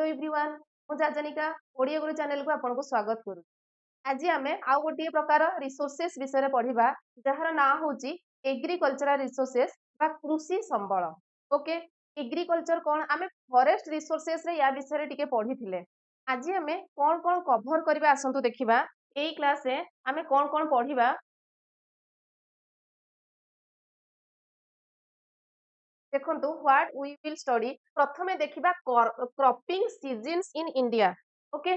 Hello everyone मु जाजनिका ओडिया गुरु channel को आपन को स्वागत करू। आज आमे आउ गोटे प्रकार रिसोर्सेस विषय पढ़िबा जहार ना होची एग्रीकल्चरल रिसोर्सेस बा कृषि संबल। ओके, एग्रीकल्चर कोन आमे फॉरेस्ट रिसोर्सेस रे या विषय टिके पढ़िथिले। आज आमे कोन कवर करबा आसंतु देखिबा एई क्लास रे आमे कोन पढ़िबा। देखंतु व्हाट वी विल स्टडी प्रथमे देखिबा cropping seasons in India. Okay,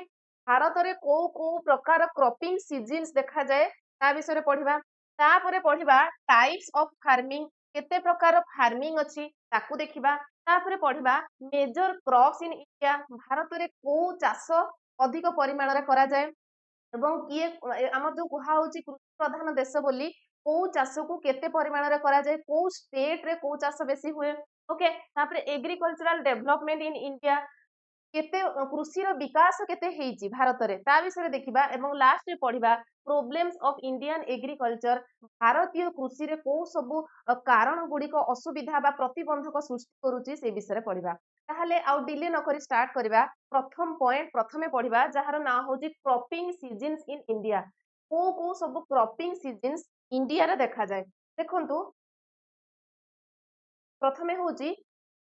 Bharat रे को प्रकार क्रॉपिंग सीजन्स देखा जाए ता विषय पढ़िबा। तापरे पढ़िबा टाइप्स ऑफ फार्मिंग, केते प्रकार फार्मिंग अछि ताकू देखिबा। तापरे पढ़िबा major crops in India, Bharat रे को चाष अधिक परिमाण रे करा जाए एवं किए आम जो कुहा होची कृषि प्रधान देश बोली को चाष को केते परिमाण रे करा जाए, को स्टेट रे को चाष बेसी हुए। ओके, तापरे एग्रीकल्चरल डेवलपमेंट इन इंडिया, केते कृषि रो विकास केते हेची भारत रे ता विषय देखिबा। एवं लास्ट रे पढ़िबा प्रॉब्लम्स ऑफ इंडियन एग्रीकल्चर, भारतीय कृषि रे को सब कारण गुडी को असुविधा बा प्रतिबंधक सृष्टि करूची से विषय पढ़िबा। ताहले आउ डिले न करी स्टार्ट करिबा। प्रथम पॉइंट प्रथमे पढ़िबा जहार ना होची क्रॉपिंग सीजन्स इन इंडिया। को सब क्रॉपिंग सीजन्स इंडिया रे देखा जाए। देखंतु प्रथमे होची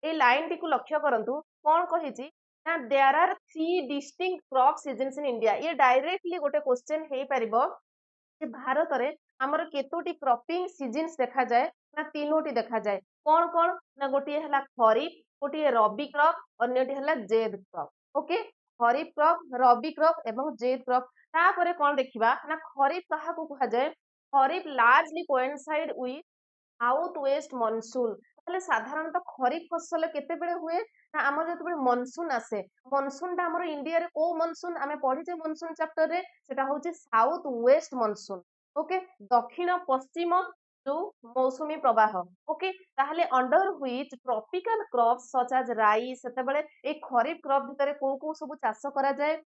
ए लाइन टी को लक्ष्य करंतु कोन कहिची ना there are 3 distinct crop seasons in India. ये डायरेक्टली गोटे क्वेश्चन हे परिबो कि भारत रे हमर केतोटी क्रॉपिंग सीजन्स देखा जाए ना तीनोटी देखा जाए। कोन ना गोटे हला खरीफ, गोटे रबी क्रॉप, अन्यटी हला जेद क्रॉप। ओके, खरीफ क्रॉप, रबी क्रॉप एवं जेद क्रॉप। तापरे कोन देखिबा ना खरीफ कहा को कहा जाए, kharif largely coincide with south west monsoon. ताहले साधारणतः खरीफ फसल केतेबेले हुए ना आमर जतबेले मनसून आसे, मनसून टा आमर इंडिया रे को मनसून आमे पढिचे मनसून चैप्टर रे सेटा होची साउथ वेस्ट मनसून। ओके, दक्षिण पश्चिम जो मौसुमी प्रवाह। ओके, ताहले under which tropical crops such as rice, सेतेबेले ए खरीफ क्रॉप भितरे को सब चाष करा जाए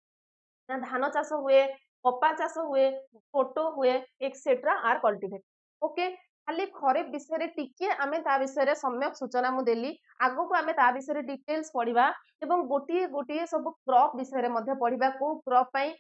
ना धान चाष हुए, कपा चाष हुए, कोटो हुए एक्सेट्रा आर कल्टिवेट। ओके, खाली खरीफ विषय टिके आमे ता विषय सम्यक सूचना मु देली। आगो को आमे ता विषय डिटेल्स पढ़िबा एवं गोटिए गोटिए सब क्रॉप विषय मध्ये पढ़िबा। को क्रॉप पई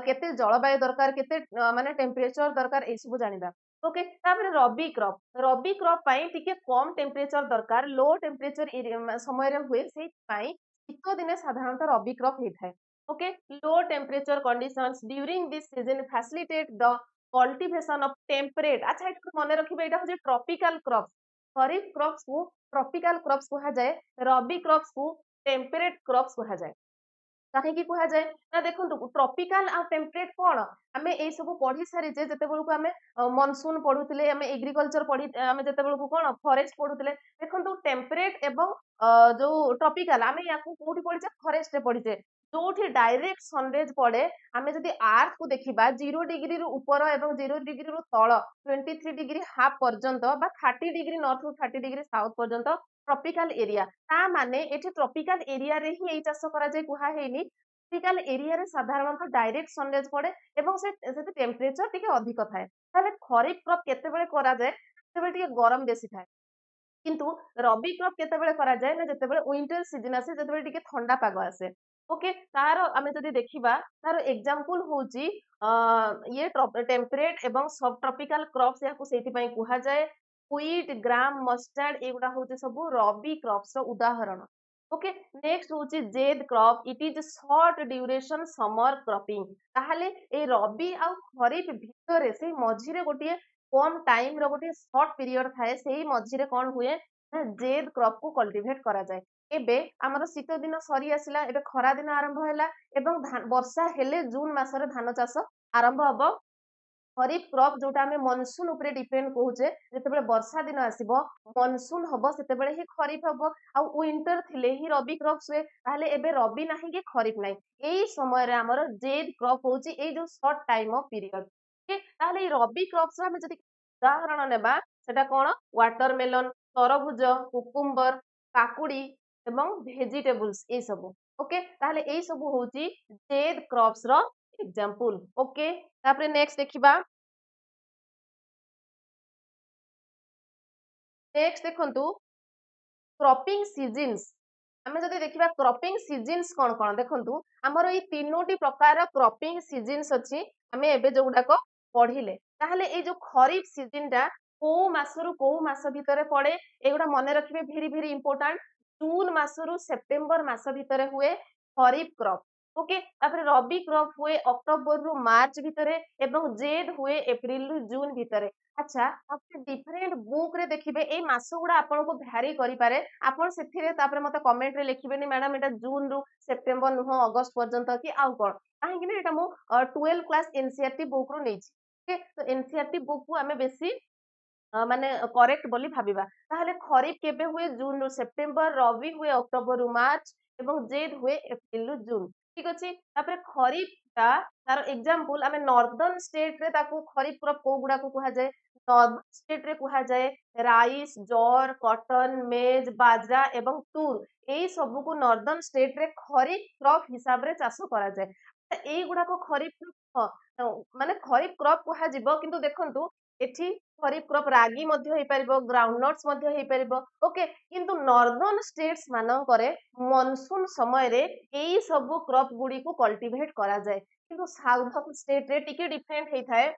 केते जलवायु दरकार, केते माने टेम्परेचर दरकार ए सब जानिबा। ओके, तापर रबी क्रॉप पई टिके कम टेम्परेचर दरकार, लो टेम्परेचर समय रे हुए सेहि पई शीत दिने साधारणतः रबी क्रॉप हेथाय। Okay, low temperature conditions during this season facilitate the cultivation of temperate. अच्छा, एटा मने रखिबे एटा होजे ट्रॉपिकल क्रॉप्स। खरीफ क्रॉप्स को ट्रॉपिकल क्रॉप्स कहा जाए, रबी क्रॉप्स को टेम्परेट क्रॉप्स कहा जाए। कहीं कहा जाए ना देखो ट्रॉपिकल आ टेम्परेट कौन आमे ए सब पढ़ी सारी जे जते बेलू आमे मनसून पढ़ुतिले, आमे एग्रीकल्चर पढ़ी आमे जते बेलू कौन फॉरेस्ट पढ़ुतिले। देखो टेम्परेट एवं जो ट्रॉपिकल आमे याकू कोठी पढ़िचे, फॉरेस्ट रे पढ़िचे। जोठी डायरेक्ट सनरेज पड़े आमे जदि अर्थ को देखिबा 0 डिग्री रु ऊपर एवं 0 डिग्री रु तळ 23 डिग्री हाफ पर्यंत बा 30 डिग्री नॉर्थ रु 30 डिग्री साउथ पर्यंत ट्रॉपिकल एरिया। ता माने एठी ट्रॉपिकल एरिया रे ही एई चाष करा जाय कुहा हेनी। ट्रॉपिकल एरिया रे साधारणतः डायरेक्ट सनरेज पड़े एवं से टेम्परेचर टिके अधिक थाए। ताले खरीफ क्रॉप केतेबेले करा जाय, केतेबेले टिके गरम बेसी थाए। किंतु रबी क्रॉप केतेबेले करा जाय ना जेतेबेले विंटर सीजन आसे, जेतेबेले टिके ठंडा पाग आसे। ओके, तार आमे जदि देखिबा तार एग्जांपल होची ये टेम्परेट एवं सब ट्रॉपिकल क्रॉप्स याकू सेति पई कुहा जाय। व्हीट, ग्राम, मस्टर्ड एगुडा होचे सब रबी क्रॉप्स रो उदाहरण। ओके, नेक्स्ट होची zaid crop, it is short duration summer cropping. ताहले ए रबी आ खरीफ भितरे से मझिरे गोटिए कम टाइम रो गोटिए शॉर्ट पीरियड थाए, सेही मझिरे कोन हुए ना जेद क्रॉप को कल्टीवेट करा जाय। एबे हमर शीत दिन सरी आसिला, एबे खरा दिन आरंभ हैला एवं वर्षा हेले जून मासरे धान चाष आरंभ हबो। खरीफ क्रॉप जोटा हमें मनसून उपरे डिपेंड कहूचे, जेतेबेले वर्षा दिन आसीबो मनसून हबो सेतेबेले ही खरीफ हबो, आ विंटर थिले ही रबी क्रॉप्स हुए। ताहले एबे रबी नाही कि खरीफ नाही, एई समय रे हमर जेद क्रॉप होची एई जो short time of period. Okay, ताहले ई रबी क्रॉप्स हमें जदि उदाहरण नेबा सेटा कोन वाटरमेलन, तरबुज, कुकुम्बर, काकुडी एवं भेजिटेबल्स ए सब। ओके, ताहले एई सब होची जेद क्रॉप्स रो एग्जांपल। ओके, तापरे नेक्स्ट देखिबा। नेक्स्ट देखंतु क्रॉपिंग सीजन्स आमे जदि देखिबा क्रॉपिंग सीजन्स कोन कोन देखंतु हमर ई तीनोटी प्रकार क्रॉपिंग सीजन्स अछि आमे एबे जोगुडा को पढिले ताहले ए जो खरीफ सीजन टा को मासरु को मास भितरे पड़े एगुडा मने रखिबे भेरी भेरी इंपोर्टेंट जून मासरु सेप्टेम्बर मास भितरे हुए खरीफ क्रॉप ओके तापर रबी क्रॉप हुए अक्टोबर रु मार्च भितरे एवं जेड हुए एप्रिल रु जून भितरे अच्छा आप डिफरेंट बुक रे देखिबे ए मास गुडा आपन को भ्यारी करि पारे आपन सेथिरे तापर मते कमेंट रे लिखिबेनी मैडम एटा जून रु सेप्टेम्बर नुह अगस्त पर्यंत कि आउ कोन काहे कि एटा मो 12 क्लास एनसीईआरटी बुक रो नेछि ओके तो एनसीईआरटी बुक को आमे बेसी माने करेक्ट बोली भाबिबा ताहले खरीफ केबे हुए जून रु सेप्टेम्बर रबी हुए अक्टोबर रु मार्च एवं जेड हुए एप्रिल रु जून ठीक अछि तापर खरीफ ता तार एग्जांपल आमे नॉर्दर्न स्टेट रे ताकू खरीफ क्रॉप को गुडा को कहा जाय नॉर्दर्न स्टेट रे कहा जाय राइस जॉर कॉटन मेज बाजरा एवं तूर एई सब को नॉर्दर्न स्टेट रे खरीफ क्रॉप हिसाब रे चाष करा जाय एई गुडा को खरीफ माने खरीफ क्रॉप कहा जिवो किंतु देखंतु एठी खरीफ क्रॉप रागी मध्य हेई परिबो ग्राउंड नट्स मध्य हेई परिबो ओके किंतु नॉर्दर्न स्टेट्स मानन करे मॉनसून समय रे एई सब क्रॉप गुडी को कल्टीवेट करा जाय किंतु साउथर्न स्टेट रे टिके डिफरेंट हेई थाए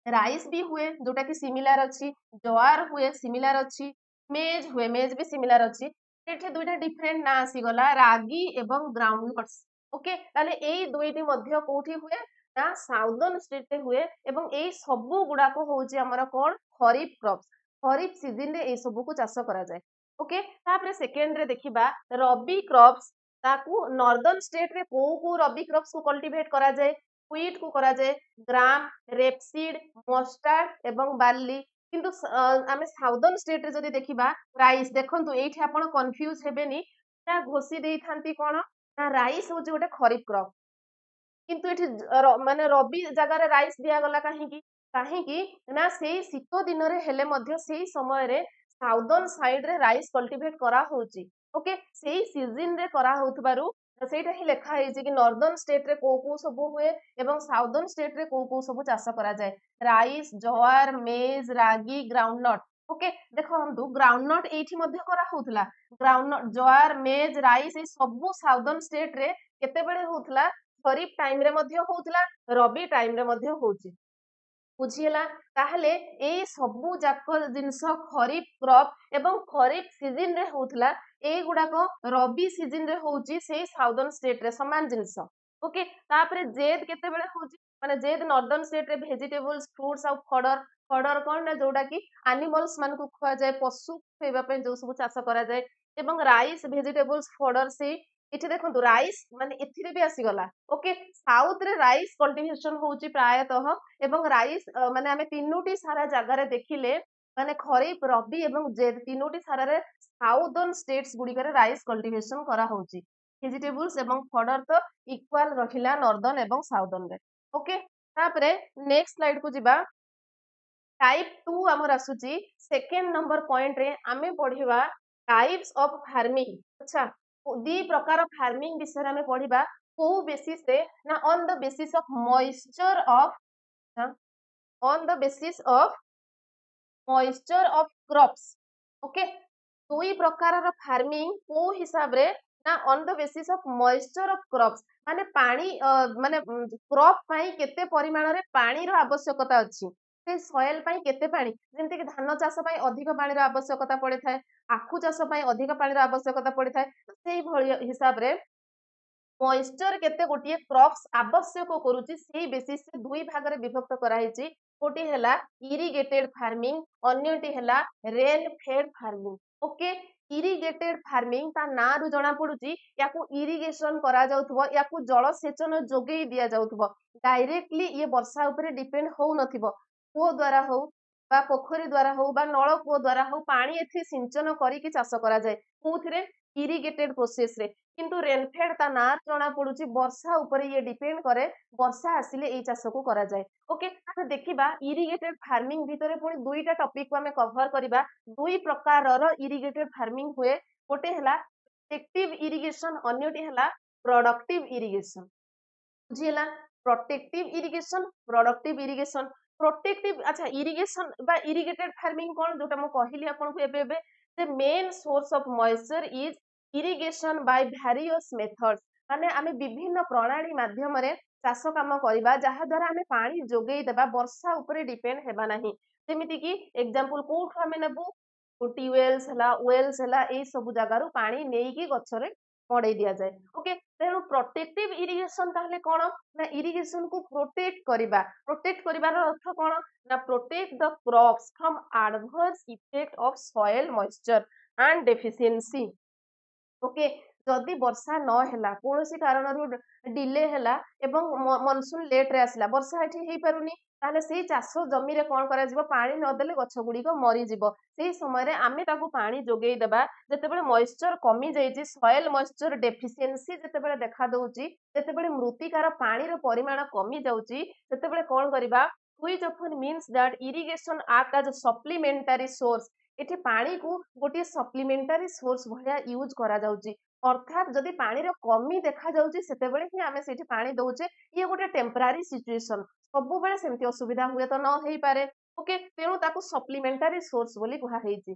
राइस भी हुए जोटा कि सिमिलर अछि ज्वार हुए सिमिलर अछि मेज भी सिमिलर अछि एठे दुइटा डिफरेंट ना आसी गला रागी एवं ग्राउंड नट्स ओके ताले एई दुइटी मध्य कोठी हुए ना साउदर्न स्टेट रे हुए एवं एई सबु गुडा को होउची हमर कोन खरीफ क्रॉप्स खरीफ सीजन रे एई सबु को चाष करा जाय ओके तापरे सेकेंड रे देखिबा रबी क्रॉप्स ताकू नॉर्दर्न स्टेट रे को रबी क्रॉप्स को कल्टीवेट करा जाय व्हीट को करा जाय ग्राम रेपसीड मस्टार्ड एवं बार्ली किंतु आमे साउदर्न स्टेट रे जदि देखिबा राइस देखंतु एठी आपण कंफ्यूज हेबेनी ता घोसी देई थांती कोन ना राइस होची गोटे खरीफ क्रॉप किंतु एठी माने रबी जगह रे राइस दिया गला काहेकि ना सेई शीत दिन रे हेले मध्य सेई समय रे साउदर्न साइड रे राइस कल्टीवेट करा होची ओके सेई सीजन रे करा होतबारु सेटा ही लेखा है कि नॉर्दर्न स्टेट रे को सब हुए एवं साउदर्न स्टेट रे को सब चाष करा जाए राइस ज्वार मेज रागी ग्राउंडनट ओके देखो हम ग्राउंडनट एठी मध्य करा होतला ग्राउंडनट ज्वार मेज राइस ए सब साउदर्न स्टेट रे केते बेले होतला खरीफ टाइम रे मध्य होतला रबी टाइम रे मध्य होची बुझीला ताहले ए सबु जाक जिंस खरीफ क्रॉप एवं खरीफ सीजन रे होतला ए गुडा को रबी सीजन रे होची से साउदर्न स्टेट रे समान जिंस ओके तापरे जेद केते बेले होची माने जेद नॉर्दर्न स्टेट रे वेजिटेबल्स फ्रूट्स और फडर फडर कोन ना जोडा की एनिमल्स मान को खुआ जाए पशु खेबा पे जो सब चाष करा जाए एवं राइस वेजिटेबल्स फडर से इथे देखंतु राइस माने एथिरे भी आसी गला ओके साउथ रे राइस कल्टीवेशन होची प्रायतः एवं राइस माने आमे तीनोटी सारा जगह रे देखिले माने खरीफ रबी एवं जेद तीनोटी सारा रे साउदर्न स्टेट्स गुडी करे राइस कल्टीवेशन करा होची वेजिटेबल्स एवं फडर तो इक्वल रहिला नॉर्दर्न एवं साउदर्न रे ओके तापरे नेक्स्ट स्लाइड को जिबा टाइप 2 हमर आसुची सेकंड नंबर पॉइंट रे आमे पढिबा टाइप्स ऑफ फार्मिंग अच्छा दी प्रकार फार्मिंग विषय में पढ़िबा को बेसिस रे ना on the basis of moisture of crops okay दुई प्रकार फार्मिंग को हिसाब रे ना on the basis of moisture of crops माने पानी माने क्रॉप पाई केते परिमाण रे पानी रो आवश्यकता अछि से सॉइल पाई केते पानी जेंते कि धान चाष पाई अधिक पानी रो आवश्यकता पड़े थाए आखु चाष पाई अधिक पानी रो आवश्यकता पड़े थाए सेही भଳି हिसाब रे मॉइस्चर केते गोटिए क्रॉप्स आवश्यक करूची सेही बेसिस से दुई भाग रे विभक्त करा हिची गोटी हैला इरिगेटेड फार्मिंग अन्यटी हैला rain fade farming okay irrigated farming ता ना रु जणा पडुची याकू इरिगेशन करा जाउथबो याकू जल सेचन जोगेई दिया जाउथबो डायरेक्टली ये वर्षा ऊपर डिपेंड हो नथिबो को द्वारा हो बा पोखरी द्वारा हो बा नळ को द्वारा हो पानी एथि सिंचन करी कि चाष करा जाय कोथिरे इरिगेटेड प्रोसेस रे किंतु रेनफेड ता ना जणा पडुची वर्षा ऊपर ये डिपेंड करे वर्षा आसिले एई चाष को करा जाय ओके आता देखिबा इरिगेटेड फार्मिंग भितरे पुनी दुईटा टॉपिक को हमें कवर करिबा दुई प्रकारर इरिगेटेड फार्मिंग हुए गोटे हला प्रोटेक्टिव इरिगेशन अन्यटी हला प्रोडक्टिव इरिगेशन बुझिला protective irrigation productive irrigation protective अच्छा इरिगेशन बा इरिगेटेड फार्मिंग कोन जोटा म कहिली आपन को एबे एबे the main source of moisture is irrigation by various methods माने आमे विभिन्न प्रणाली माध्यम चाष काम करवा जहा द्वारा आमे पानी जोगई देबा वर्षा उपरे डिपेंड हेबा नाही जेमिति कि एग्जांपल कोठु आमे नेबु ट्यूबवेल्स हला वेल्स हला ए सब जगारु पानी नेकी गछरे मड़े दिया जाए ओके तेणु प्रोटेक्टिव इरिगेशन ताहले कोन ना इरिगेशन को प्रोटेक्ट करिवार अर्थ कोन ना protect the crops from adverse effect of soil moisture and deficiency okay जदि वर्षा न हैला कोनोसी कारण डिले हैला एवं मनसून लेट रे आसला वर्षा एठी हेई पारुनी ताले सेही चाष जमी रे कोन करा जिवो पानी न देले गछ गुडी को मरी जिवो सेही समय रे आमे ताकू पानी जोगेई देबा जेतेबेले मॉइस्चर कमी जाईची सॉइल मॉइस्चर डेफिशिएंसी जेतेबेले देखा दउची जेतेबेले मृत्तिकार पानी रो परिमाण कमी जाउची जेतेबेले कोन करिबा which often means that irrigation act as supplementary source एठी पानी को गोटे सप्लीमेंटरी सोर्स भलिया यूज करा जाउची अर्थात जदि पानी रो कमी देखा जाउची सेतेबेले ही आमे सेठी पानी दउचे ये गोटे टेम्पररी सिचुएशन सबु बेले सेमति असुविधा हुए तो न हेई पारे ओके तेणु ताकू सप्लीमेंटरी सोर्स बोली कुहा हेइची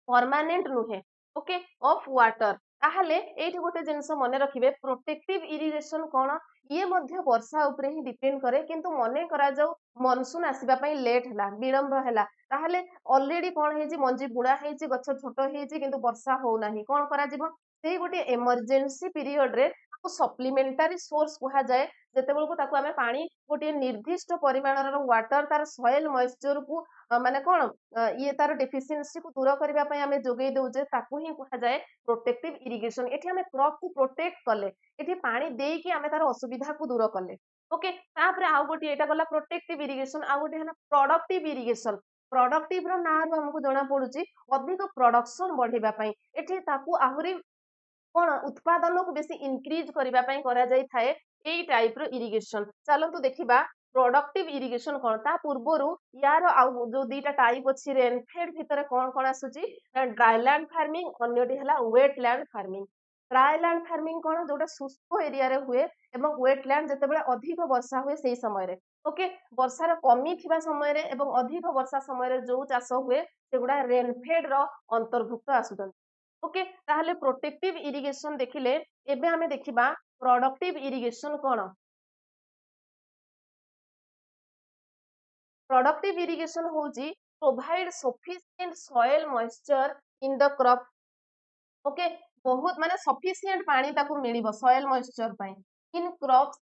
परमानेंट नुहे ओके ऑफ वाटर ताहले एठी गोटे जिंस मने रखिबे प्रोटेक्टिव इरिगेशन कोन ये मध्य वर्षा उपरे ही डिपेंड करे किंतु मने करा जाऊ मनसून आसीबा पई लेट हला विलंब हला ताहले ऑलरेडी कोन हेइची मंजी बुडा हेइची गछ छोटो हेइची किंतु वर्षा हो नाही कोन करा जिवो सेही गोटे इमरजेंसी पीरियड रे सप्लीमेंटरी सोर्स कुहा जाए जेतेबेल को ताकू आमे पानी गोटे निर्दिष्ट परिमाणर वाटर तार सॉइल मॉइस्चर को माने कोन ये तार डेफिशिएंसी को दूर करबा पई आमे जोगेई दउजे ताकू ही कुहा जाए प्रोटेक्टिव इरिगेशन एठी आमे क्रॉप को प्रोटेक्ट कले एठी पानी देई कि आमे तार असुविधा को दूर कले ओके तापरे आ गोटे एटा गला प्रोटेक्टिव इरिगेशन आ गोटे हला प्रोडक्टिव इरिगेशन प्रोडक्टिव रो नाम हमको जणा पडुची अधिक प्रोडक्शन बढ़िबा पई एठी ताकू आहुरी कोन उत्पादन को बेसी इंक्रीज करिबा पई करा जाई थाए एई टाइप रो इरिगेशन चलंतु देखिबा प्रोडक्टिव इरिगेशन कोन ता पूर्वरु यार आ जो दीटा टाइप अछि रेनफेड भितरे कोन कोन आसुची ड्राईलैंड फार्मिंग अन्यटी हला वेटलैंड फार्मिंग ड्राईलैंड फार्मिंग कोन जोटा शुष्क एरिया रे हुए एवं वेटलैंड जेतेबेले अधिक वर्षा हुए सेही समय रे ओके वर्षार कमी थिबा समय रे एवं अधिक वर्षा समय रे जो चाष हुए सेगुडा रेनफेड रो अंतर्भुक्त आसुछन ओके ताहले प्रोटेक्टिव इरिगेशन देखिले एबे हमें देखिबा प्रोडक्टिव इरिगेशन कोन प्रोडक्टिव इरिगेशन होजी provide sufficient soil moisture in the crop okay बहुत माने सफिशिएंट पानी ताकू मिलिबो सॉइल मॉइस्चर पई in crops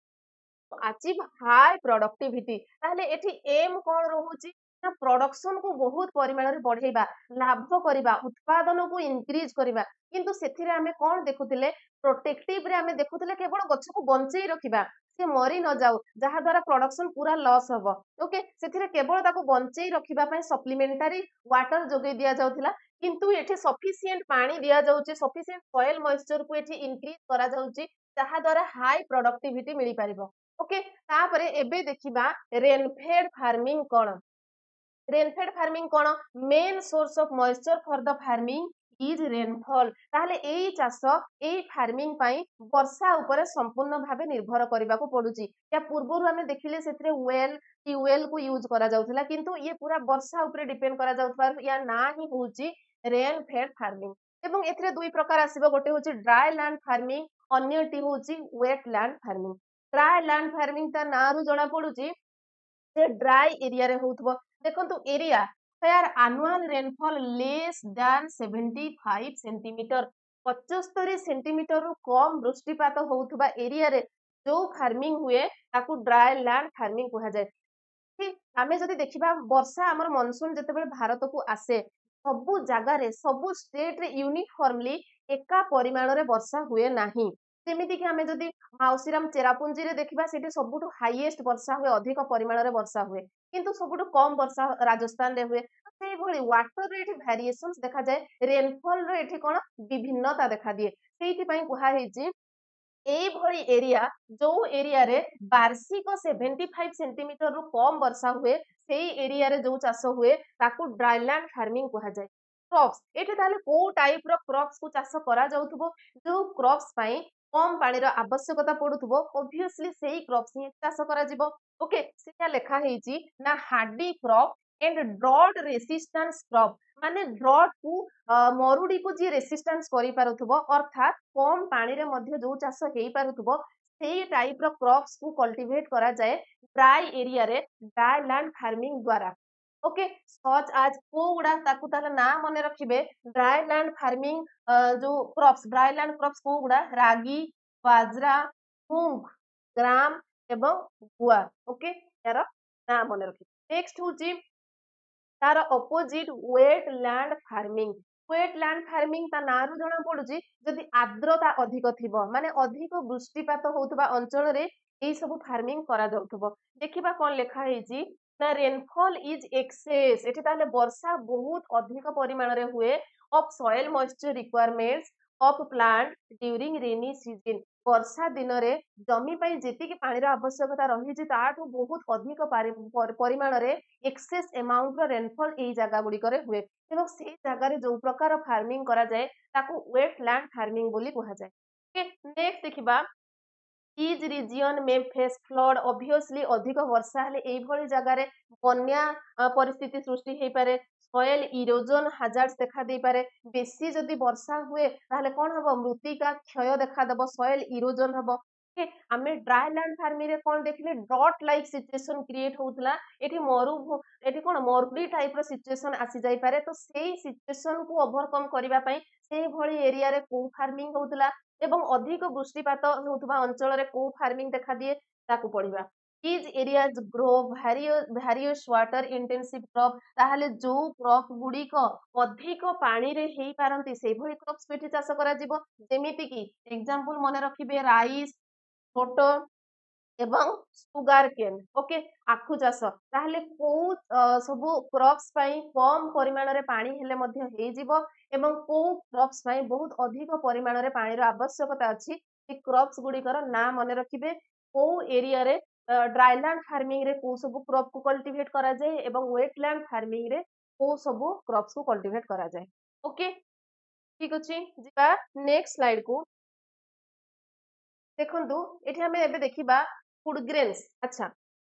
achieve high productivity ताहले एठी एम कोन रहूची ना प्रोडक्शन को बहुत परिमाण रे बढ़ेबा लाभ करिबा उत्पादन को इंक्रीज करिबा किंतु सेथिरे हमें कोन देखुतिले प्रोटेक्टिव रे हमें देखुतिले केवल गछ को बंचेई रखिबा से मरी न जाऊ जहा द्वारा प्रोडक्शन पूरा लॉस हबो ओके सेथिरे केवल ताको बंचेई रखिबा पई सप्लीमेंटरी वाटर जोगे दिया जाउथिला किंतु एठी सफिशिएंट पानी दिया जाउची सफिशिएंट सॉइल मॉइस्चर को एठी इंक्रीज करा जाउची जहा द्वारा हाई प्रोडक्टिविटी मिली पारिबो ओके तापरे एबे देखिबा rainfed farming cone rainfed farming cone main source of moisture for the farming is rainfall ताहले एई चाष एई फार्मिंग पई वर्षा ऊपर संपूर्ण भाबे निर्भर करबा को पडुची या पूर्वरु हमें देखिले सेथरे वेल ट्यूबवेल को यूज करा जाउथला किंतु ये पूरा वर्षा ऊपर डिपेंड करा जाउथबार या ना ही होउची रेनफेड फार्मिंग एवं एथरे दुई प्रकार आसीबो गोटे होची ड्राई लैंड फार्मिंग अन्यटी होची wet land farming dry land farming ता नारु जणा पडुची से ड्राई एरिया रे होउथबो देखंतु area where annual rainfall less than 75 centimetre 75 centimetre रु कम वृष्टिपात होउथबा एरिया रे जो फार्मिंग हुए ताकू ड्राई लैंड फार्मिंग कहा जाए ठीक आमे जदि देखिबा वर्षा हमर मानसून जेतेबेले भारत को आसे सबु जगह रे सबु स्टेट रे यूनिफॉर्मली एका परिमाण रे वर्षा हुए नाही जेमिति कि हमें जदि माउसीराम चेरापुंजी रे देखिबा सेठी सबुटु हाईएस्ट वर्षा हुए अधिक परिमाण रे वर्षा हुए किंतु सबुटु कम वर्षा राजस्थान रे हुए सेही भली वाटर रे एठी वेरिएशंस देखा जाए रेनफॉल रे एठी कोन विभिन्नता देखा दिए सेही पई कुहा हेची एई भली एरिया जो एरिया रे वार्षिक 75 सेंटीमीटर रु कम वर्षा हुए सेही एरिया रे जो चाष हुए ताकू ड्राईलैंड फार्मिंग कहा जाए क्रॉप्स एठी ताले को टाइप रो क्रॉप्स को चाष करा जाउथबो जो क्रॉप्स पई कम पानी रो आवश्यकता पडुथबो ऑब्वियसली सेही क्रॉप्स ही चाष करा जिवो ओके सेटा लेखा हेची ना hardy crop and drought resistance crop माने ड्रॉट को मरुड़ी को जी रेसिस्टेंस करि पारुथबो अर्थात कम पानी रे मध्य जो चाष हेई पारुथबो सेई टाइप रो क्रॉप्स को कल्टीवेट करा जाए ड्राई एरिया रे ड्राई लैंड फार्मिंग द्वारा ओके सच आज को गुडा ताकू ताला ना मने रखिबे ड्राई लैंड फार्मिंग जो क्रॉप्स ड्राई लैंड क्रॉप्स को गुडा रागी बाजरा मूंग ग्राम एवं गुआ ओके यार ना मने रखिबे नेक्स्ट होची तार opposite wet land farming wet land farming ता नारु जणा पडुची जदि आर्द्रता अधिक थिबो माने अधिक वृष्टिपात होउतबा अंचल रे एई सब फार्मिंग करा जाउथबो देखिबा कोन लेखा हेची ना रेनफॉल इज एक्सेस एठी ताले वर्षा बहुत अधिक परिमाण रे हुए of soil moisture requirements of plant during rainy season वर्षा दिन रे जमी पई जेतिकी पानी आवश्यकता रही ताठू बहुत अधिक परिमाण रे एक्सेस अमाउंट रो रेनफॉल एई जगह गुडी करे हुए एवं से जगह रे जो प्रकार फार्मिंग करा जाए ताकू वेटलैंड फार्मिंग बोली कहा जाए ओके नेक्स्ट देखिबा इज रिजियन में फेस फ्लड ऑब्वियसली अधिक वर्षा हेले एई भली जगह रे बन्या परिस्थिति सृष्टि हेई पारे सॉइल इरोजन हाजार्ड्स देखा दे पारे बेसी जदि वर्षा हुए ताहले कोन हबो मृत्तिका क्षय देखा देबो सॉइल इरोजन हबो ओके आमे ड्राई लैंड फार्मिंग रे कोन देखले डॉट लाइक सिचुएशन क्रिएट होउतला एठी एठी कोन मरुडी टाइप रो सिचुएशन आसी जाई पारे तो सेही सिचुएशन को ओवरकम करिवा पई सेही भली एरिया रे को फार्मिंग होउतला एवं अधिक वृष्टिपात होउतबा अंचल रे को फार्मिंग देखा दिए ताकू पढिबा is areas grow various water intensive crop ताहले जो क्रॉप गुडी को अधिक पानी रे हेई पारंती सेही भली क्रॉप्स पेठी चाष करा जिवो जेमिति की एग्जांपल मने रखिबे राइस कोटो एवं सुगार केन ओके आखु चाष ताहले को सब क्रॉप्स पई कम परिमाण रे पानी हेले मध्य हेई जिवो एवं को क्रॉप्स पई बहुत अधिक परिमाण रे पानी रो आवश्यकता अछि ए क्रॉप्स गुडी कर ना मने रखिबे को एरिया रे ड्राईलैंड फार्मिंग रे को सब क्रॉप को कल्टीवेट करा जाए एवं वेटलैंड फार्मिंग रे को सब क्रॉप्स को कल्टीवेट करा जाए ओके ठीक अछि जिबा नेक्स्ट स्लाइड को देखंतु एठी हमें एबे देखिबा फूड ग्रेन्स अच्छा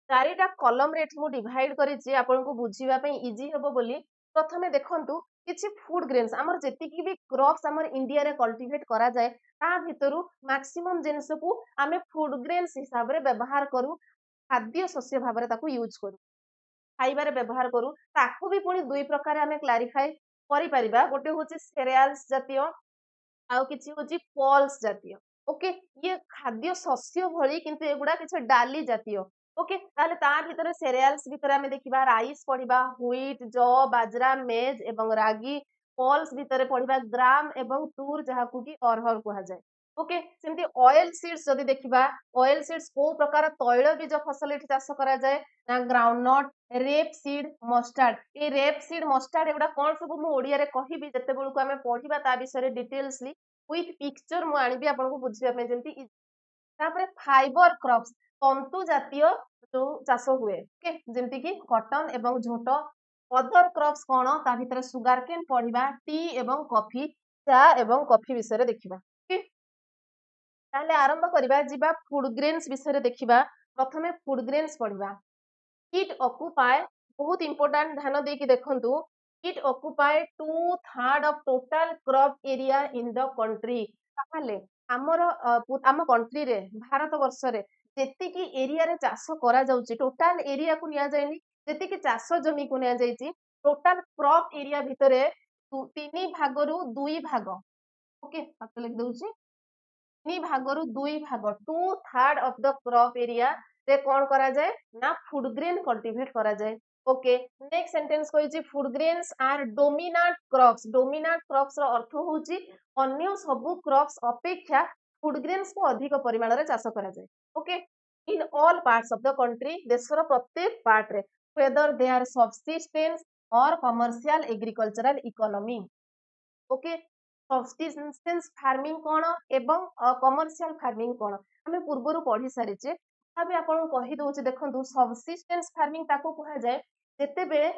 चारिटा कलम रे एठी मु डिवाइड करिछि आपन को बुझिबा पई इजी हेबो बोली प्रथमे देखंतु किछि फूड ग्रेन्स हमर जेतिकी भी क्रॉप्स हमर इंडिया रे कल्टीवेट करा जाए ता भितरु मैक्सिमम जिंस को आमे फूड ग्रेन्स हिसाब रे व्यवहार करू खाद्य शस्य भाव रे ताकू यूज करू खाइबारे व्यवहार करू ताकू भी पुणी दुई प्रकार आमे क्लारिफाई करि परिबा गोटे होछि सेरियल्स जातीय आउ किछि होछि पल्स जातीय ओके ये खाद्य शस्य भली किंतु एगुडा किछि डाली जातीय ओके ताले ता भितर सेरियल्स भितर आमे देखिबा राइस पढिबा व्हीट जौ बाजरा मेज एवं रागी पल्स भितर पढिबा ग्राम एवं तूर जहाकु की अरहर कुहा जाय ओके सेमती ऑयल सीड्स जदि देखिबा ऑयल सीड्स को प्रकार तैल बीज फसल एठी चाष करा जाय ना ग्राउंडनट रेप सीड मस्टार्ड ए रेप सीड मस्टार्ड एगुडा कोन सब मु ओडिया रे कहिबी जते बेलु को आमे पढिबा ता विषय रे डिटेल्सली विथ पिक्चर मु आनिबी आपन को बुझिबा पे जेंती तापरे फाइबर क्रॉप्स तंतु जातीय जो चाष हुए ओके जेंती की कॉटन एवं झोट अदर क्रॉप्स कोन ता भितर सुगार केन पढिबा टी एवं कॉफी चा एवं कॉफी विषय रे देखिबा ओके ताले आरंभ करिबा जिबा फूड ग्रेन्स विषय रे देखिबा प्रथमे फूड ग्रेन्स पढिबा इट ऑक्युपाई बहुत इंपोर्टेंट ध्यान दे कि देखंतु it occupy 2/3 of total crop area in the country ताहले हमर आम कंट्री रे भारत वर्ष रे जेति की एरिया रे चाष करा जाउची टोटल एरिया को निया जायनी जेति की चाष जमी को निया जायची टोटल क्रॉप एरिया भितरे 3 भागरु 2 भाग ओके हाथ लिख दउची 3 भागरु 2 भाग 2/3 ऑफ द क्रॉप एरिया रे कोन करा जाए ना फूड ग्रेन कल्टीवेट करा जाए ओके नेक्स्ट सेंटेंस कहिछि food grains are dominant crops रो अर्थ होछि अन्य सब क्रॉप्स अपेक्षा फूड ग्रेन्स को अधिक परिमाण रे चाष करा जाए okay in all parts of the country देशर प्रत्येक पार्ट रे whether they are subsistence or commercial agricultural economy okay subsistence farming कोन एवं कमर्शियल फार्मिंग कोन हमें पूर्वरु पढी सारिचे तबे आपन कहि दोछि देखंतु सब्सिस्टेंस फार्मिंग ताको कहा जाए जेते बेले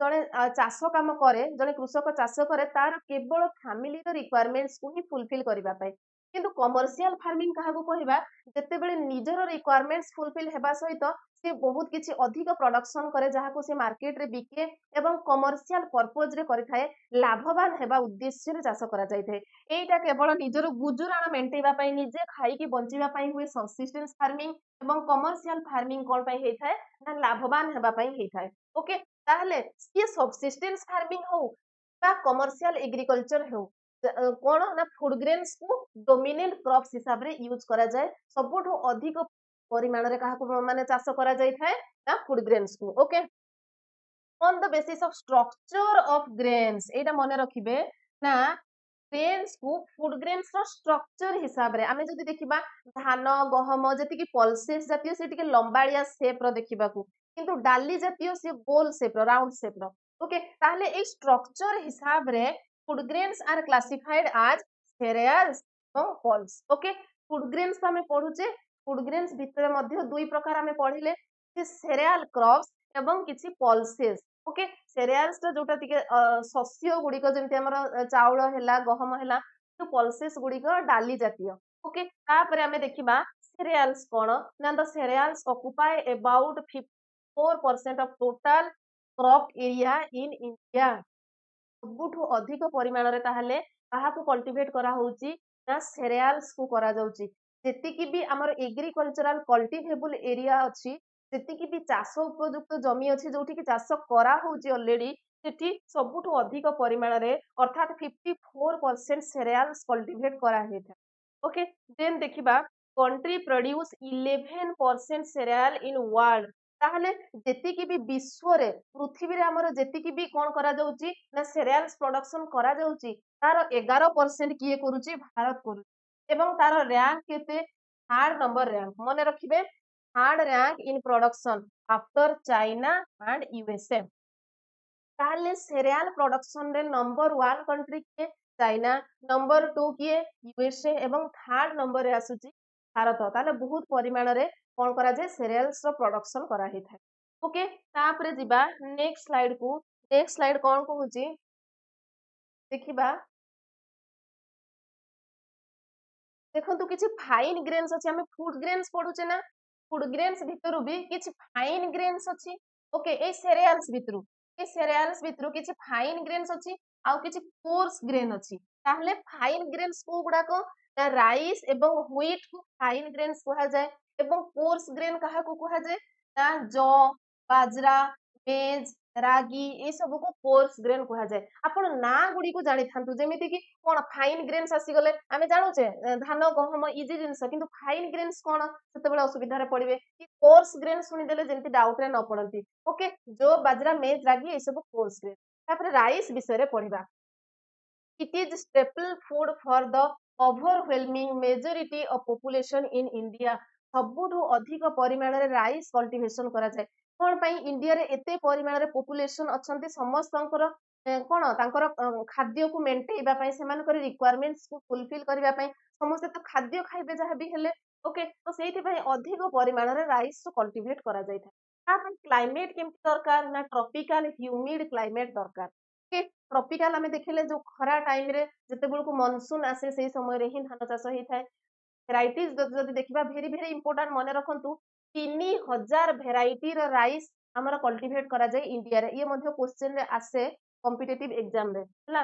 जने चाष काम करे जने कृषक चाष करे तार केवल फैमिली रो रिक्वायरमेंट्स को ही फुलफिल करिबा पाए किंतु कमर्शियल फार्मिंग काहाकू कहबा जेतेबेले निजर रिक्वायरमेंट्स फुलफिल हेबा सहित से बहुत किछि अधिक प्रोडक्शन करे जहाको से मार्केट रे बिके एवं कमर्शियल पर्पज रे करिथाए लाभवान हेबा उद्देश्य रे चाष करा जायथे एटा केवल निजर गुजुराण मेंटेबा पई निजे खाई की बंचिबा पई हुए सब्सिस्टेंस फार्मिंग एवं कमर्शियल फार्मिंग कोन पई हेथाए ना लाभवान हेबा पई हेथाए ओके ताहले ये सब्सिस्टेंस फार्मिंग हो बा कमर्शियल एग्रीकल्चर हो कौन ना फूड ग्रेन्स को डोमिनेंट क्रॉप्स हिसाब रे यूज करा जाए सबुठु अधिक परिमाण रे काहाकू माने चाष करा जाय थाए ना फूड ग्रेन्स को okay on the basis of structure of grains एटा मने रखिबे ना ग्रेन्स को फूड ग्रेन्स रो स्ट्रक्चर हिसाब रे आमे जदी देखिबा धान गहम जति कि पल्सेस जातीय से टिके लंबाळिया शेप रो देखिबा को किंतु डाली जातीय से गोल शेप रो राउंड शेप रो ओके ताहले ए स्ट्रक्चर हिसाब रे food grains are classified as cereals और पल्स ओके फूड ग्रेन्स तो हमें पढुचे फूड ग्रेन्स भितर मध्ये दुई प्रकार हमें पढिले कि cereal crops एवं किछि पल्सेस ओके cereals तो जोटा टिके शस्य गुडिक जेंति हमर चाउळ हेला गहम हेला तो पल्सेस गुडिक डाली जातीय ओके तापरे हमें देखिबा cereals कोन ना the cereals occupy about 54% of total crop area in India सबुठु अधिक परिमाण रे ताहले काहाकू कल्टिवेट करा होउची ना सेरियल्स को करा जाउची जेतिकी भी हमर एग्रीकल्चरल कल्टिवेबल एरिया अछि जेतिकी भी चाष उपयुक्त जमी अछि जोठी कि चाष करा होउची ऑलरेडी सेठी सबुठु अधिक परिमाण रे अर्थात 54% सेरियल्स कल्टिवेट करा हेता ओके देन देखिबा country produce 11% serial in world ताहले जेतिकी भी विश्व रे पृथ्वी रे हमर जेतिकी भी कोन करा जाउची ना सेरियल्स प्रोडक्शन करा जाउची तार 11% किए करूची भारत करूची एवं तार रैंक केते थर्ड नंबर रैंक मने रखिबे third rank in production after China and USA ताहले सेरियल प्रोडक्शन रे नंबर 1 कंट्री के चाइना नंबर 2 किए यूएसए एवं थर्ड नंबर रे आसुची भारत ताहले बहुत परिमाण रे कोन करा जाय सेरियल्स रो प्रोडक्शन करा हे थाए ओके तापरे जिबा नेक्स्ट स्लाइड कोन कहूची देखिबा देखंतु किछि फाइन ग्रेन्स अछि हमें फूड ग्रेन्स पढुचे ना फूड ग्रेन्स भितरु भी किछि फाइन ग्रेन्स अछि ओके ए सेरियल्स भितरु किछि फाइन ग्रेन्स अछि आउ किछि कोर्स ग्रेन अछि ताहले फाइन ग्रेन्स को गुडा को राइस एवं व्हीट को फाइन ग्रेन्स कहा जाए एवं कोर्स ग्रेन कहा को कहा जाए ना जौ बाजरा मेज रागी ए सब को कोर्स ग्रेन कहा जाए आपण ना गुडी को जानि थांतु जेमिति कि कोन फाइन ग्रेन्स आसी गले आमे जानुचे धान गहम इजी जिंस किंतु फाइन ग्रेन्स कोन सेते बेला असुविधा रे पड़िबे कि कोर्स ग्रेन सुनि देले जेंति डाउट रे न पड़ंती ओके जो बाजरा मेज रागी ए सब कोर्स ग्रेन तापर राइस विषय रे पढिबा it is staple food for the overwhelming majority of population in India सबुठु अधिक परिमाण रे राइस कल्टीवेशन करा जाय कोन पई इंडिया रे एते परिमाण रे पॉपुलेशन अछंती समस्तंकर कोन तांकर खाद्य को मेंटेइबा पई सेमानकर रिक्वायरमेंट्स को फुलफिल करबा पई समस्त तो खाद्य खाइबे जहा भी हेले ओके तो सेठी पई अधिक परिमाण रे राइस कल्टीवेट करा जाय था क्लाइमेट केमति दरकार ना ट्रॉपिकल ह्यूमिड क्लाइमेट दरकार के ट्रॉपिकल आमे देखिले जो खरा टाइम रे जते बेल को मानसून आसे सेही समय रे ही धान चाष होई थाए भेराइटीज जदि देखिबा भेरी भेरी इंपोर्टेंट मने रखंतु 3000 भेराइटी रो राइस हमर कल्टीवेट करा जाय इंडिया रे ये मध्ये क्वेश्चन रे आसे कॉम्पिटिटिव एग्जाम रे हला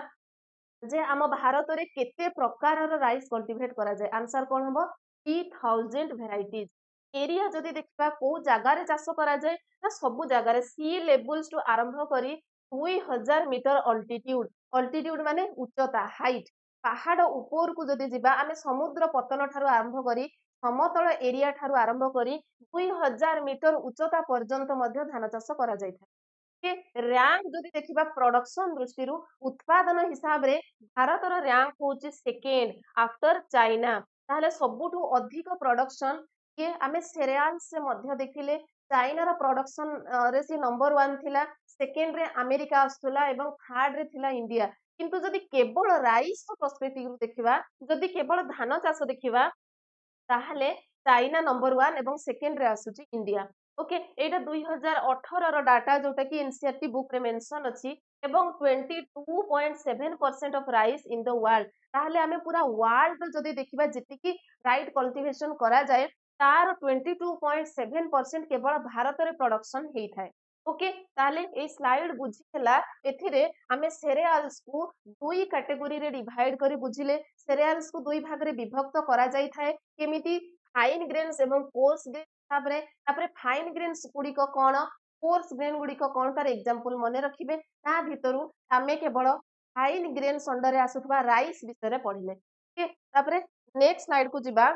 जे आम भारत रे केते प्रकार रो राइस कल्टीवेट करा जाय आंसर कोन हबो 3000 भेराइटीज एरिया जदि देखिबा को जागा रे चाष करा जाय ना सब जागा रे सी लेवल्स टू आरंभ करी 2000 मीटर अल्टीट्यूड माने उच्चता हाइट पहाड़ ऊपर को जदि जिबा आमे समुद्र पतन ठारू आरंभ करी समतल एरिया ठारू आरंभ करी 2000 मीटर उच्चता पर्यंत मध्य धान चाष करा जाय के रैंक जदि देखिबा प्रोडक्शन दृष्टि उत्पादन हिसाब रे भारत रो रैंक होची सेकेंड आफ्टर चाइना ताहले सबुठु अधिक प्रोडक्शन के आमे सेरियल्स से मध्य देखिले चाइना रो प्रोडक्शन रे सी नंबर 1 थिला सेकेंड रे अमेरिका आस्तुला एवं थर्ड रे थिला इंडिया किंतु जदि केवल राइस पर्सपेक्टिव देखिबा जदि केवल धान चाष देखिबा ताहले चाइना नंबर 1 एवं सेकेंड रे आसुची इंडिया ओके एटा 2018 रो डाटा जोटा कि एनसीईआरटी बुक रे मेंशन अछि ଏବଂ 22.7% of rice in the world. ତାହେଲେ ଆମେ ପୁରା ୱାର୍ଲଡ ଯଦି ଦେଖିବା ଯେତିକି ରାଇଟ୍ କଲ୍ଟିଭେସନ କରାଯାଏ ତାର 22.7% କେବଳ ଭାରତରେ ପ୍ରଡକ୍ସନ ହେଇଥାଏ। ଓକେ, ତାହେଲେ ଏଇ ସ୍ଲାଇଡ ବୁଝି ହେଲା। ଏଥିରେ ଆମେ ସେରେଆଲ୍ସ କୁ ଦୁଇ କାଟେଗୋରୀରେ ଡିଭାଇଡ କରି ବୁଝିଲେ। ସେରେଆଲ୍ସ କୁ ଦୁଇ ଭାଗରେ ବିଭକ୍ତ କରାଯାଇଥାଏ କେମିତି, ଫାଇନ୍ ଗ୍ରେନ୍ସ ଏବଂ କୋର୍ସ ଗ୍ରେନ୍ ଭାବରେ। ତାପରେ ଫାଇନ୍ ଗ୍ରେନ୍ସ ଗୁଡିକ କଣ, କୋର୍ସ ଗ୍ରେନ୍ ଗୁଡିକ କଣ, ତାର ଏକ୍ସାମ୍ପଲ ମନେ ରଖିବେ। ତା ଭିତରୁ ଆମେ କେବଳ ଫାଇନ୍ ଗ୍ରେନ୍ସ ଅଣ୍ଡରରେ ଆସୁଥିବା ରାଇସ୍ ବିଷୟରେ ପଢିଲେ। ତାପରେ ନେକ୍ସଟ ସ୍ଲାଇଡ କୁ ଯିବା।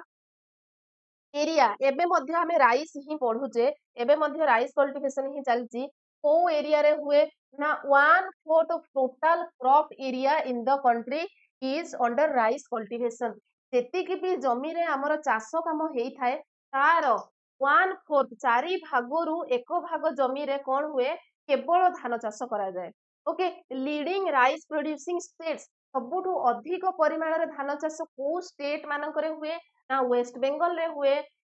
एरिया एबे मध्य हमें राइस ही पढ़ुचे, एबे मध्य राइस कल्टिवेशन ही चलची। को एरिया रे हुए ना 1/4 of total crop area in the country is under rice cultivation. जेति कि भी जमी रे हमर चाष काम हेई थाए तार 1/4 चारि भागरु एक भाग जमी रे कोन हुए केवल धान चाष करा जाए। Okay, leading rice producing states सबुठु अधिक परिमाण रे धान चाष को स्टेट मानक रे हुए ना वेस्ट बेंगल रे हुए,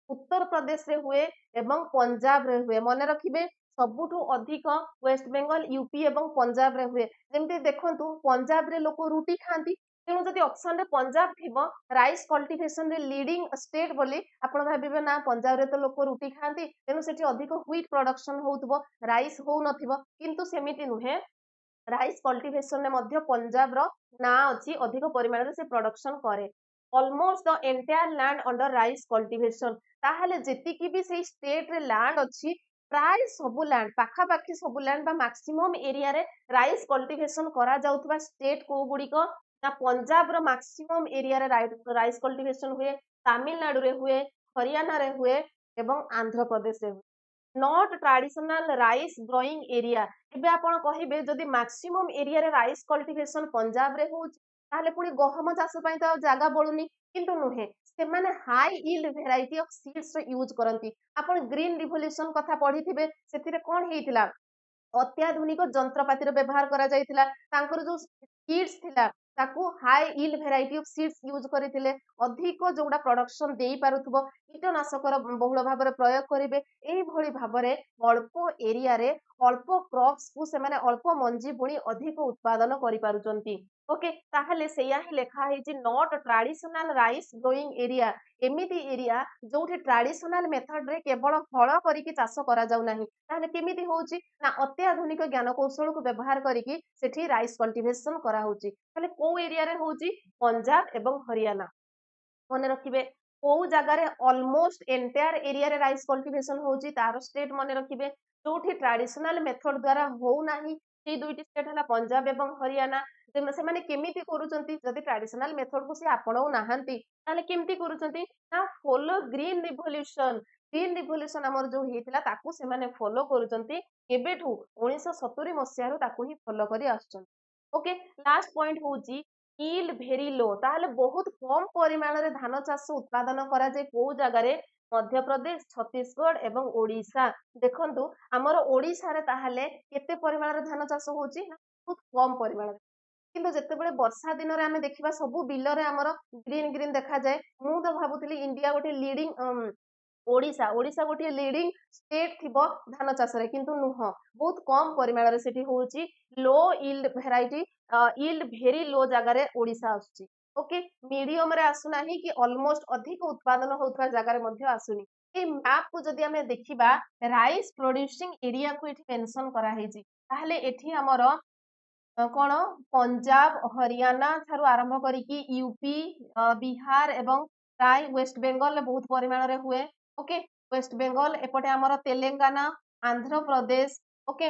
उत्तर प्रदेश रे हुए एवं पंजाब रे हुए। मन रखिबे सबुठु अधिक वेस्ट बेंगल, यूपी एवं पंजाब रे हुए। जेमति देखंतु पंजाब रे लोक रुटी खांती, तेणु जदि ऑप्शन रे पंजाब थिबो राइस कल्टिवेशन रे लीडिंग स्टेट बोली आपण भाबिबे ना पंजाब रे तो लोक रुटी खांती तेणु सेठी अधिक व्हीट प्रोडक्शन होउतबो, राइस होउ नथिबो। किंतु सेमिति नुहे, राइस कल्टिवेशन रे मध्य पंजाब रो ना अछि, अधिक परिमाण रे से प्रोडक्शन करे। Almost the entire land under rice cultivation. ताहले जेतिकी भी से स्टेट रे लैंड अछि प्राय सब लैंड पाखा पाखी सब लैंड बा मैक्सिमम एरिया रे राइस कल्टिवेशन करा जाउतबा स्टेट को गुडी को ना पंजाब रो मैक्सिमम एरिया रे राइस कल्टिवेशन हुए, तमिलनाडु रे हुए, हरियाणा रे हुए एवं आंध्र प्रदेश रे हुए। Not traditional rice growing area. एबे आपण कहिबे जदि मैक्सिमम एरिया रे राइस कल्टिवेशन पंजाब रे होउची ताहले पुनी गहम चाष पई तो जागा बळुनी, किंतु नुहे सेमाने high yield variety of seeds use करंती। आपण ग्रीन रिवोल्यूशन कथा पढिथिबे, सेतिरे कोन हेइतिला, अत्याधुनिक जंत्रपातिर व्यवहार करा जायतिला। तांकर जो सीड्स थिला ताकू high yield variety of seeds use करिथिले। अधिक जोडा प्रोडक्शन देई पारुथबो, कीटनाशकर बहुल भाबरे प्रयोग करिवे। एई भଳି भाबरे अल्प एरिया रे अल्प क्रॉप्स को से माने अल्प मंजी बुणी अधिक उत्पादन करि पारुचंती। ओके, ताहले सेया ही लेखा है जे not traditional rice growing area. एमिति एरिया जोठी ट्रेडिशनल मेथड रे केवल हळ करिकि चाष करा जाउ नाही, ताहले केमिति होउची ना अत्याधुनिक ज्ञान कौशल को व्यवहार करिकि सेठी राइस कल्टिवेशन करा होउची। ताहले को एरिया रे होउची पंजाब एवं हरियाणा। मने रखिबे को जगार ऑलमोस्ट एंटायर एरिया रे राइस कल्टिवेशन होउची तार स्टेट मने रखिबे। जोठी ट्रेडिशनल मेथड द्वारा होउ नाही से दुईटी स्टेट हला पंजाब एवं हरियाणा। से माने केमिति करूचंती, जदि ट्रेडिशनल मेथड को से आपणाउ नाहंती ताले केमिति करूचंती ना follow green revolution. Green revolution हमर जो हेतिला ताकू से माने फॉलो करूचंती केबेठू 1970 मसिया रो ताकू ही फॉलो करी आछन। ओके, लास्ट पॉइंट होउची यील्ड भेरी लो। ताहले बहुत कम परिमाण रे धान चाष उत्पादन करा जाय को जगह रे, मध्य प्रदेश, छत्तीसगढ़ एवं ओडिशा। देखंतु हमर ओडिशा रे ताहले केते परिमाण रे धान चाष होउची, बहुत कम परिमाण रे। किंतु जेतेबेले वर्षा दिन रे आमे देखिबा सबु बिल रे हमर ग्रीन ग्रीन देखा जाय। मु तो भाबुतली इंडिया गोटे लीडिंग ओडिशा ओडिशा गोटे लीडिंग स्टेट थिबो धान चाष रे, किंतु नुह बहुत कम परिमाण रे सेठी होउची। लो यील्ड वेराइटी, यील्ड भेरी लो जगह रे ओडिशा आसुची। ओके, मीडियम रे आसु नाही कि ऑलमोस्ट अधिक उत्पादन होउथवा जगह रे मध्य आसुनी। ए मैप को जदि हमें देखिबा राइस प्रोड्यूसिंग एरिया को एठी मेंशन करा हेजी, ताहले एठी हमर कोण पंजाब हरियाणा थारु आरंभ करिकी यूपी, बिहार एवं प्राय वेस्ट बेंगल बहुत परिमाण रे हुए। ओके, वेस्ट बेंगल एपटे हमर तेलंगाना, आंध्र प्रदेश, ओके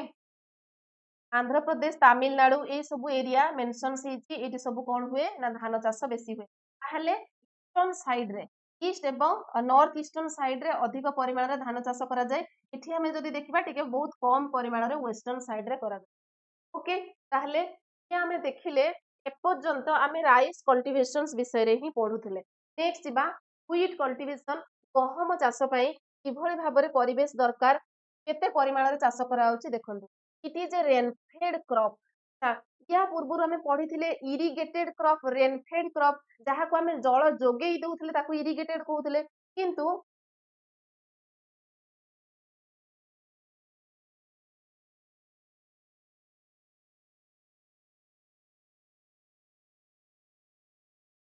आंध्र प्रदेश, तमिलनाडु ए सब एरिया मेंशन सेछि। एटी सब कोन हुए ना धान चाष बेसी हुए। ताहले ईस्टर्न साइड रे, ईस्ट एवं नॉर्थ ईस्टर्न साइड रे अधिक परिमाण रे धान चाष करा जाय। एठी हमें जदि देखिबा टिके बहुत कम परिमाण रे वेस्टर्न साइड रे करा जाय। ओके, ताहले ये हमें देखिले एपर्यंत आमे राइस कल्टिवेशंस विषय रे ही पढुथिले। नेक्स्ट जिबा व्हीट कल्टिवेशन। गहम चाष पई किभଳି भाबरे परिवेश दरकार, केते परिमाण रे चाष करा होची देखंतु। It is a rainfed crop. या पूर्वरु हमें पढिथिले इरिगेटेड क्रॉप, रेनफेड क्रॉप, जहा को हमें जल जोगेई दउथिले ताकू इरिगेटेड कहउथिले। किंतु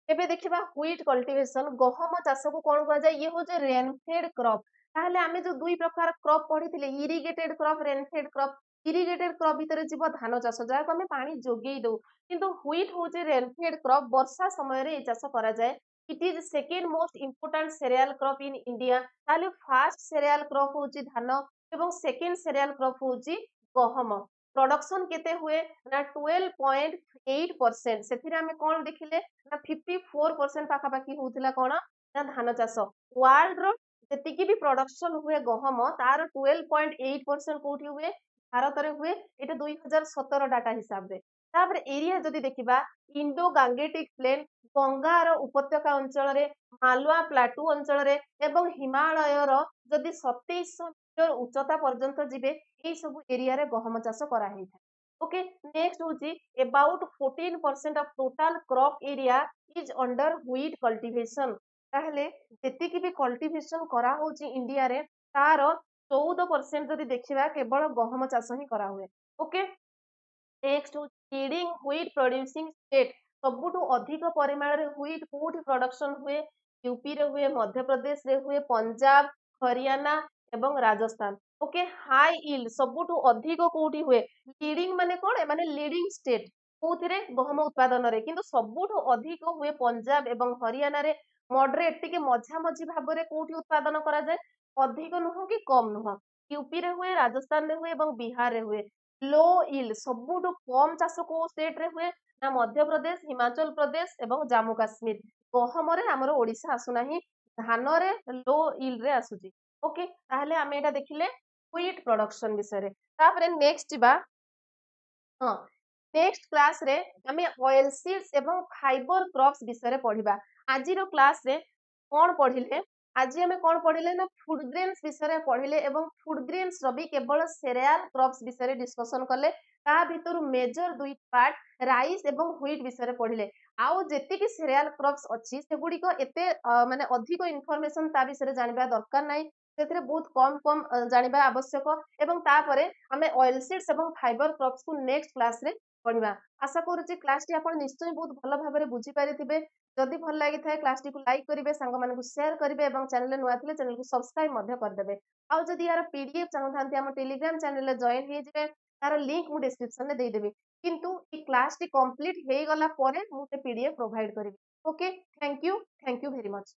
एबे देखिबा व्हीट कल्टीवेशन गहम चाष को कौन कहा जाए ये होचे रेनफेड क्रॉप ताहले आमे जो दुई प्रकार क्रॉप पढ़िथिले irrigated crop rainfed crop irrigated crop भितर जीव धान चाष जहाँ को आमे पानी जोगेई दउ किंतु व्हीट होचे रेनफेड क्रॉप वर्षा समय रे ए चाष करा जाए it is second most important serial crop in India ताहले फर्स्ट सेरियल क्रॉप होची धान एवं सेकेंड सेरियल क्रॉप होची गहम प्रोडक्शन केते हुए ना 12.8% सेथिरे आमे कोन देखिले ना 54% पाखापाखि होउथिला कोन ना धान चाष वर्ल्ड रो जेतिकी भी प्रोडक्शन हुए गहम तार 12.8% कोठी हुए भारत रे हुए एटा 2017 डाटा हिसाब रे तापर एरिया जदि देखिबा इंडो गांगेटिक प्लेन गंगार उपत्यका अंचल रे मालवा प्लाटू अंचल रे एवं हिमालय रो जदि 2700 मीटर उच्चता पर्यंत जिबे ए सब एरिया रे गहम चाष करा हेइ था ओके नेक्स्ट होची about 14% of total crop area is under wheat cultivation ताहले जेतिकी भी कल्टीवेशन करा होची इंडिया रे तार 14% जदि देखिबा केवल गहम चाष ही करा हुए okay next leading wheat producing state सबुठु अधिक परिमाण रे व्हीट कोठी प्रोडक्शन हुए यूपी रे हुए मध्य प्रदेश रे हुए पंजाब हरियाणा एवं राजस्थान ओके हाई यील्ड सबुठु अधिक कोठी हुए लीडिंग माने कोन माने लीडिंग स्टेट कोथिरे गहम उत्पादन रे किंतु सबुठु अधिक हुए पंजाब एवं हरियाणा रे मॉडरेट टिके मझा मझी भाव रे कोठी उत्पादन करा जाए अधिक नुह कि कम नुह यूपी रे हुए राजस्थान रे हुए एवं बिहार रे हुए लो यील्ड सबुठु कम चाष को स्टेट रे हुए ना मध्य प्रदेश हिमाचल प्रदेश एवं जम्मू काश्मीर गहम रे हमर ओडिशा आसुनाही धान रे लो यील्ड रे आसुची ओके ताहले आमे एटा देखिले व्हीट प्रोडक्शन विषय रे तापरे नेक्स्ट जिबा हां नेक्स्ट क्लास रे आमे ऑयल सीड्स एवं फाइबर क्रॉप्स विषय रे पढिबा आजि रो क्लास रे कोन पढिले आज आमे कोन पढिले ना फूड ग्रेन्स विषय रे पढिले एवं फूड ग्रेन्स रो भी केवल सेरियल क्रॉप्स विषय रे डिस्कशन कले ता भितर मेजर दुई पार्ट राइस एवं व्हीट विषय रे पढिले आउ जेति कि सेरियल क्रॉप्स अछि सेगुडी को एते माने अधिक इन्फॉर्मेशन ता विषय रे जानिबा दरकार नै सेथिरे बहुत कम कम जानिबा आवश्यक एवं तापरे आमे ऑयल सीड्स एवं फाइबर क्रॉप्स को नेक्स्ट क्लास रे पढिबा आशा करूची क्लास टी आपण निश्चय बहुत भलो भाबरे बुझी पारिथिबे जदि भल लागि थाए क्लास टी को लाइक करिवे सांग मानकु शेयर करिवे एवं चैनल नुआ थिले चैनल को सब्सक्राइब मध्य कर देबे आउ जदि यार पीडीएफ चाहतांती हम टेलीग्राम चैनल रे जॉइन हे जिवे तार लिंक मु डिस्क्रिप्शन रे दे देबे किंतु ई क्लास टी कंप्लीट हे गला परे मु ते पीडीएफ प्रोवाइड करिवे okay thank you very much